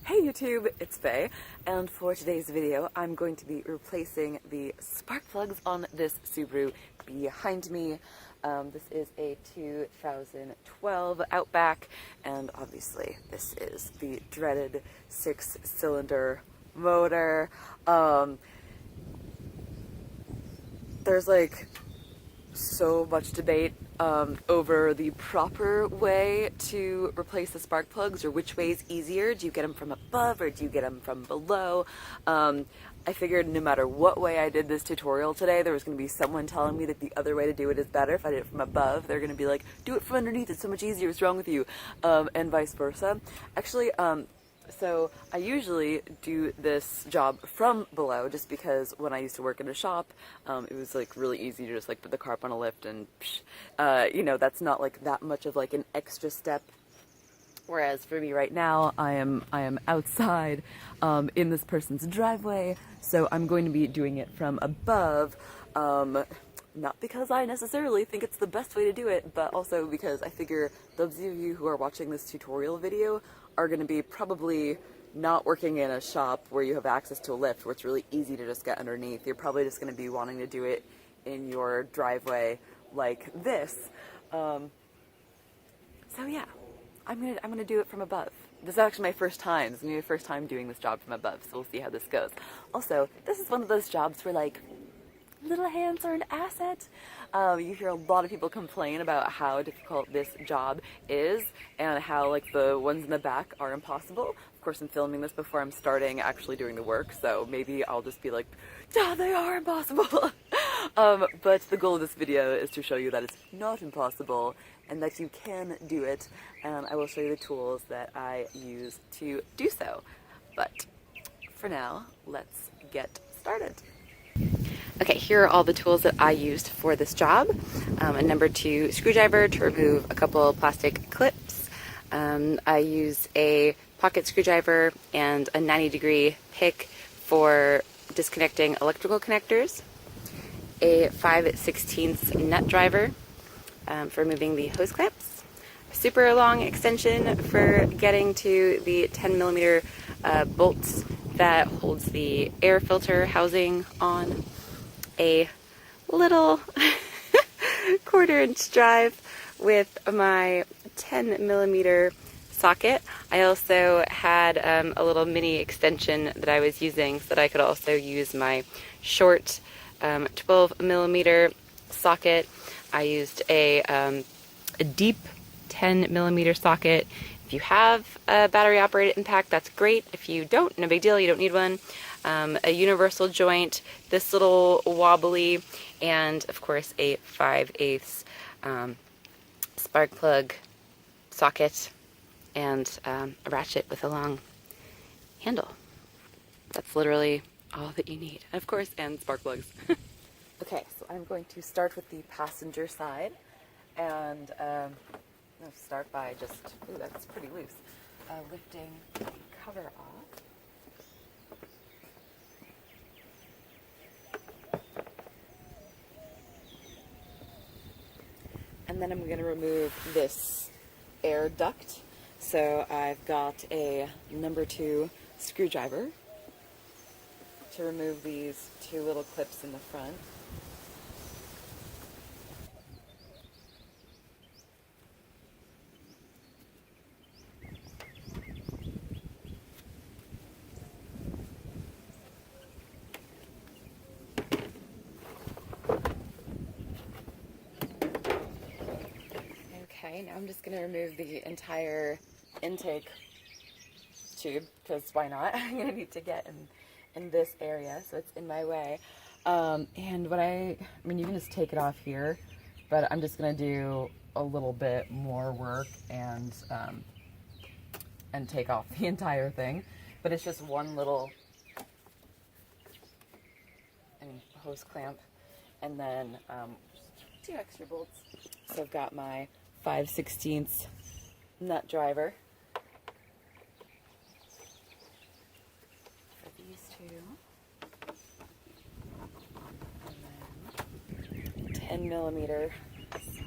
Hey YouTube, it's Faye, and for today's video I'm going to be replacing the spark plugs on this Subaru behind me. This is a 2012 Outback, and obviously this is the dreaded 6-cylinder motor. There's like so much debate over the proper way to replace the spark plugs, or which way is easier. Do you get them from above or do you get them from below? I figured no matter what way I did this tutorial today, there was going to be someone telling me that the other way to do it is better. If I did it from above, they're going to be like, do it from underneath, it's so much easier, what's wrong with you? And vice versa. Actually, so I usually do this job from below just because when I used to work in a shop, it was like really easy to just like put the car up on a lift and you know, that's not like that much of like an extra step. Whereas for me right now, I am outside in this person's driveway, so I'm going to be doing it from above. Not because I necessarily think it's the best way to do it, but also because I figure those of you who are watching this tutorial video are going to be probably not working in a shop where you have access to a lift, where it's really easy to just get underneath. You're probably just going to be wanting to do it in your driveway like this. So yeah, I'm gonna do it from above. This is actually my first time. This is my first time doing this job from above, so we'll see how this goes. Also, this is one of those jobs where like little hands are an asset. You hear a lot of people complain about how difficult this job is and how like the ones in the back are impossible. Of course, I'm filming this before I'm starting actually doing the work, so maybe I'll just be like, yeah, they are impossible. But the goal of this video is to show you that it's not impossible and that you can do it, and I will show you the tools that I use to do so. But for now, let's get started. Okay, here are all the tools that I used for this job. A number 2 screwdriver to remove a couple plastic clips. I use a pocket screwdriver and a 90-degree pick for disconnecting electrical connectors. A 5/16 nut driver for removing the hose clamps. A super long extension for getting to the 10mm bolts that holds the air filter housing on. A little 1/4-inch drive with my 10mm socket. I also had a little mini extension that I was using so that I could also use my short 12mm socket. I used a deep 10mm socket. If you have a battery operated impact, that's great. If you don't, no big deal, you don't need one. A universal joint, this little wobbly, and of course a 5/8 spark plug socket, and a ratchet with a long handle. That's literally all that you need. Of course, and spark plugs. Okay, so I'm going to start with the passenger side, and I'm going to start by just, ooh, that's pretty loose, lifting the cover off. And then I'm going to remove this air duct. So I've got a number 2 screwdriver to remove these 2 little clips in the front. Okay, now I'm just going to remove the entire intake tube, because why not? I'm going to need to get in this area, so it's in my way. And what I mean, you can just take it off here, but I'm just going to do a little bit more work and take off the entire thing. But it's just one little hose clamp, and then 2 extra bolts. So I've got my 5/16 nut driver for these 2, and then 10mm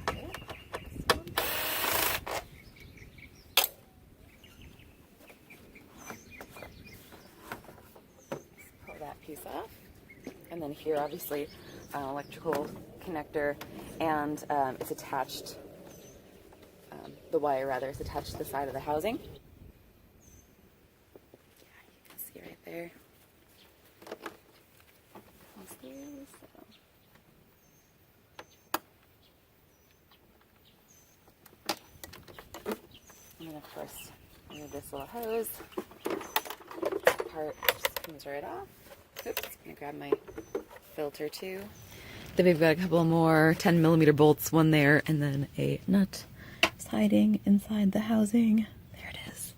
socket. And then here, obviously, electrical connector, and it's attached, the wire rather, is attached to the side of the housing. Yeah, you can see right there. And then, of course, remove this little hose. Part just comes right off. Oops, I'm gonna grab my filter too. Then we've got a couple more 10mm bolts, one there, and then a nut just hiding inside the housing. There it is.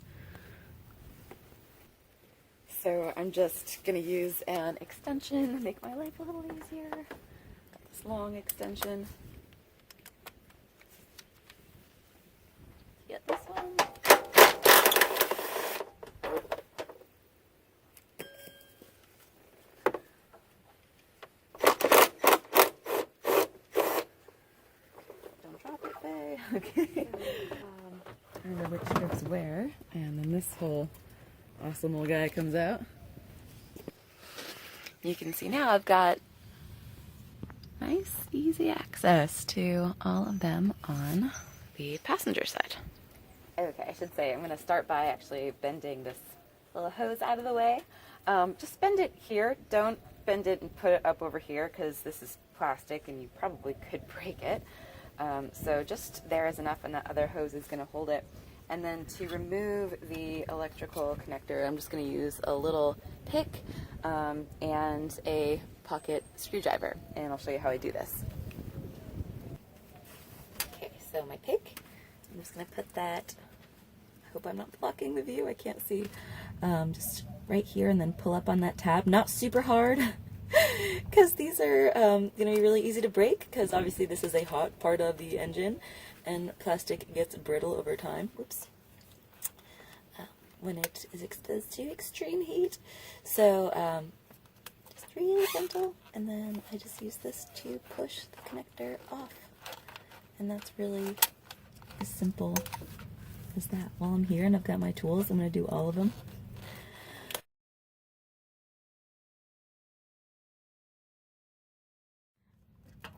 So I'm just gonna use an extension, make my life a little easier. Got this long extension. Get this one. Okay. I don't know which strips where, and then this whole awesome little guy comes out. You can see now I've got nice, easy access to all of them on the passenger side. Okay, I should say I'm going to start by actually bending this little hose out of the way. Just bend it here. Don't bend it and put it up over here because this is plastic and you probably could break it. So just there is enough, and that other hose is going to hold it. And then to remove the electrical connector, I'm just going to use a little pick and a pocket screwdriver, and I'll show you how I do this. Okay, so my pick, I'm just going to put that, I hope I'm not blocking the view, I can't see, just right here, and then pull up on that tab, not super hard. Because these are going to be really easy to break, because obviously this is a hot part of the engine and plastic gets brittle over time. Whoops. When it is exposed to extreme heat. So just really gentle, and then I just use this to push the connector off. And that's really as simple as that. While I'm here and I've got my tools, I'm going to do all of them.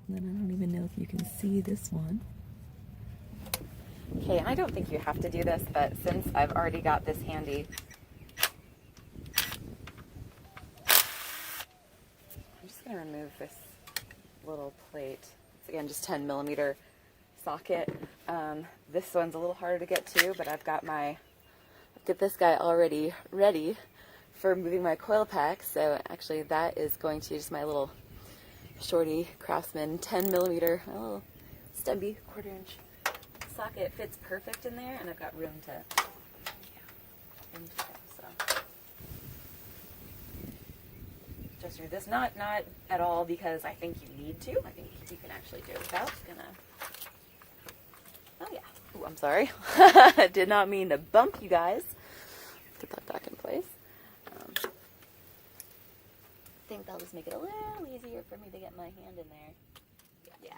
And then I don't even know if you can see this one. Okay, and I don't think you have to do this, but since I've already got this handy, I'm just going to remove this little plate. It's again just 10mm socket. This one's a little harder to get to, but I've got this guy already ready for moving my coil pack. So actually that is going to just my little Shorty Craftsman 10mm, a little stubby 1/4 inch socket. Fits perfect in there, and I've got room to go. So just do this, not at all because I think you need to. I think you can actually do it without. Oh yeah. Ooh, I'm sorry. I did not mean to bump you guys. Put that back in place. I think that'll just make it a little easier for me to get my hand in there. Yeah.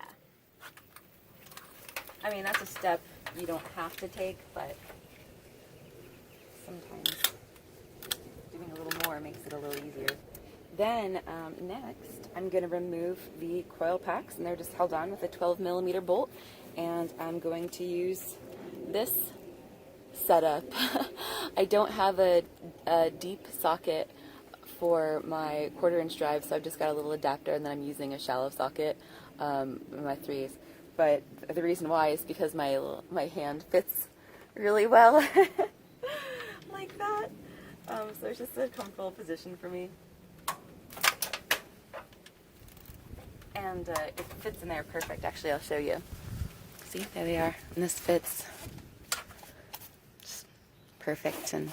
I mean, that's a step you don't have to take, but sometimes doing a little more makes it a little easier. Then next, I'm going to remove the coil packs, and they're just held on with a 12mm bolt, and I'm going to use this setup. I don't have a deep socket for my 1/4 inch drive, so I've just got a little adapter, and then I'm using a shallow socket in my 3s. But the reason why is because my hand fits really well like that. So it's just a comfortable position for me. And it fits in there perfect. Actually, I'll show you. See, there they are. And this fits just perfect, and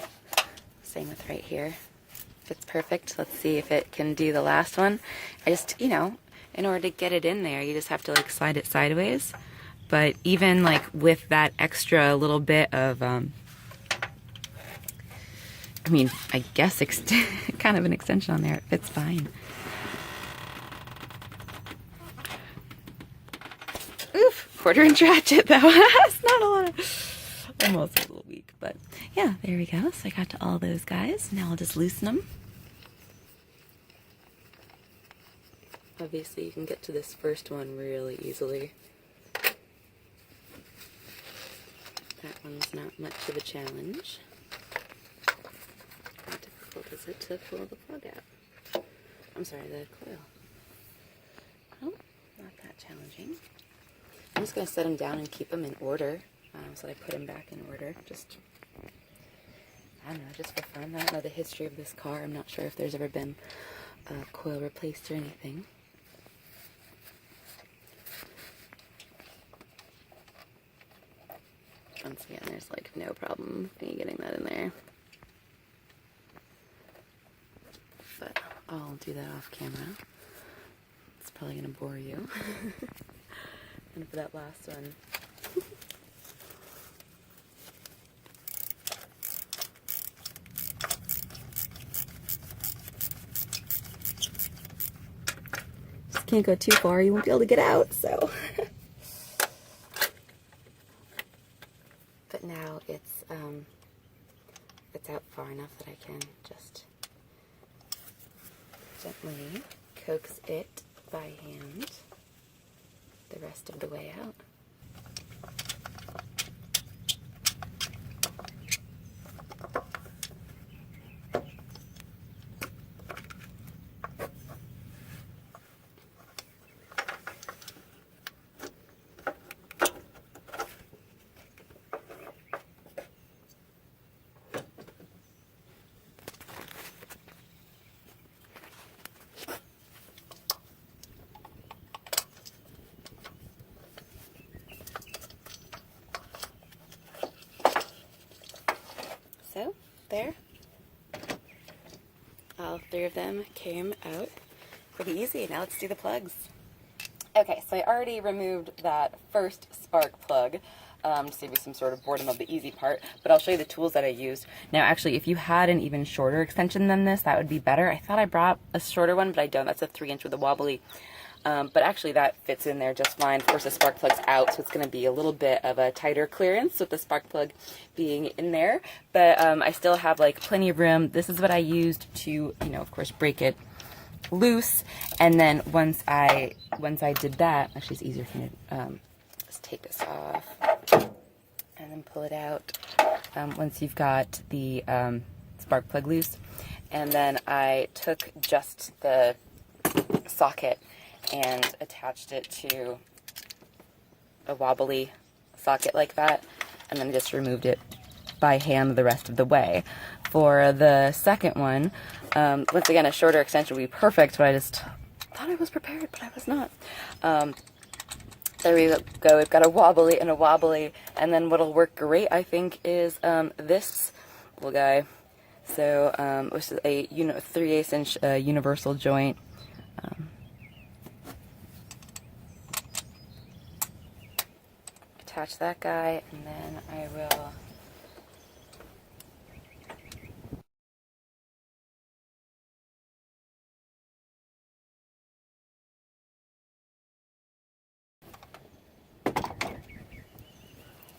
same with right here. Fits perfect. Let's see if it can do the last one. I just, in order to get it in there, you just have to like slide it sideways. But even like with that extra little bit of, I guess kind of an extension on there, it fits fine. Oof, 1/4 inch ratchet though. It's not a lot of, almost a little weak, but yeah, there we go. So I got to all those guys. Now I'll just loosen them. Obviously you can get to this first one really easily. That one's not much of a challenge. How difficult is it to pull the plug out? I'm sorry, the coil. Oh, not that challenging. I'm just going to set them down and keep them in order, so that I put them back in order. Just, I don't know, just for fun. I don't know the history of this car. I'm not sure if there's ever been a coil replaced or anything. Once again, there's like no problem with me getting that in there. But I'll do that off camera. It's probably going to bore you. And for that last one, just can't go too far, you won't be able to get out, so. But now it's out far enough that I can just gently coax it by hand the rest of the way out. So, there, all three of them came out pretty easy. Now let's do the plugs. Okay, so I already removed that first spark plug to save you some sort of boredom of the easy part, but I'll show you the tools that I used. Now actually, if you had an even shorter extension than this, that would be better. I thought I brought a shorter one, but I don't. That's a 3-inch with a wobbly. But actually that fits in there just fine. Of course the spark plug's out, so it's going to be a little bit of a tighter clearance with the spark plug being in there. But I still have like plenty of room. This is what I used to, you know, of course break it loose. And then once I did that, actually it's easier for me to just take this off and then pull it out once you've got the spark plug loose. And then I took just the socket and attached it to a wobbly socket like that, and then just removed it by hand the rest of the way. For the second one, once again, a shorter extension would be perfect, but I just thought I was prepared, but I was not. There we go. We've got a wobbly and a wobbly, and then what'll work great, I think, is this little guy. So, which is a 3/8 inch universal joint. Attach that guy, and then I will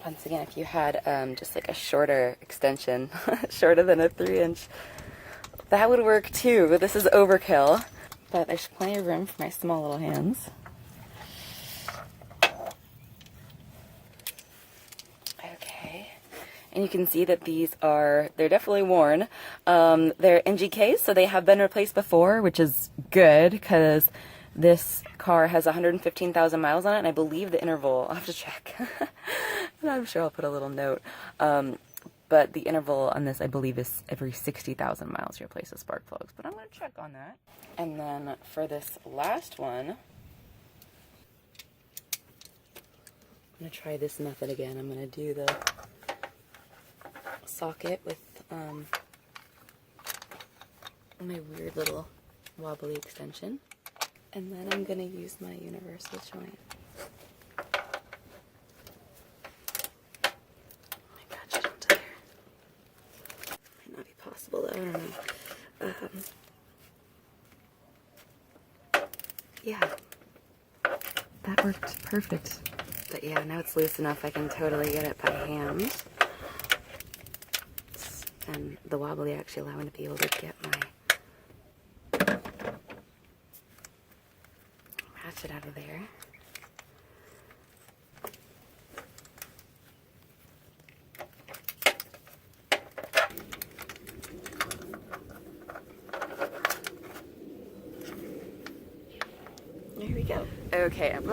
once again, if you had just like a shorter extension, shorter than a 3-inch, that would work too, but this is overkill. But there's plenty of room for my small little hands. And you can see that these they're definitely worn. They're NGKs, so they have been replaced before, which is good because this car has 115,000 miles on it, and I believe the interval, I'll have to check. And I'm sure I'll put a little note. But the interval on this, I believe, is every 60,000 miles you replace the spark plugs. But I'm going to check on that. And then for this last one, I'm going to try this method again. I'm going to do the socket with my weird little wobbly extension, and then I'm going to use my universal joint. Oh my god, she's not there. Might not be possible though, I don't know. Yeah, that worked perfect. But yeah, now it's loose enough I can totally get it by hand. And the wobbly actually allowing me to be able to get my it out of there. There we go. Okay, and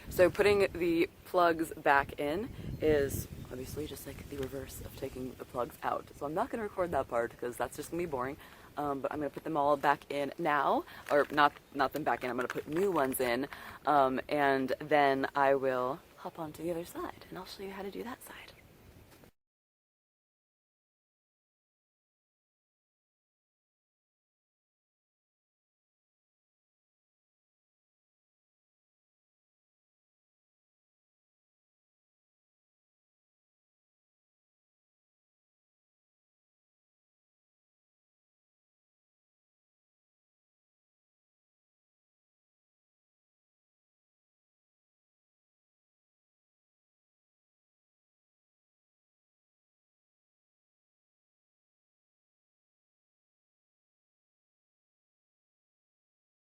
so putting the plugs back in is obviously just like the reverse of taking the plugs out. So I'm not going to record that part because that's just going to be boring. But I'm going to put them all back in now, or not them back in. I'm going to put new ones in, and then I will hop onto the other side, and I'll show you how to do that side.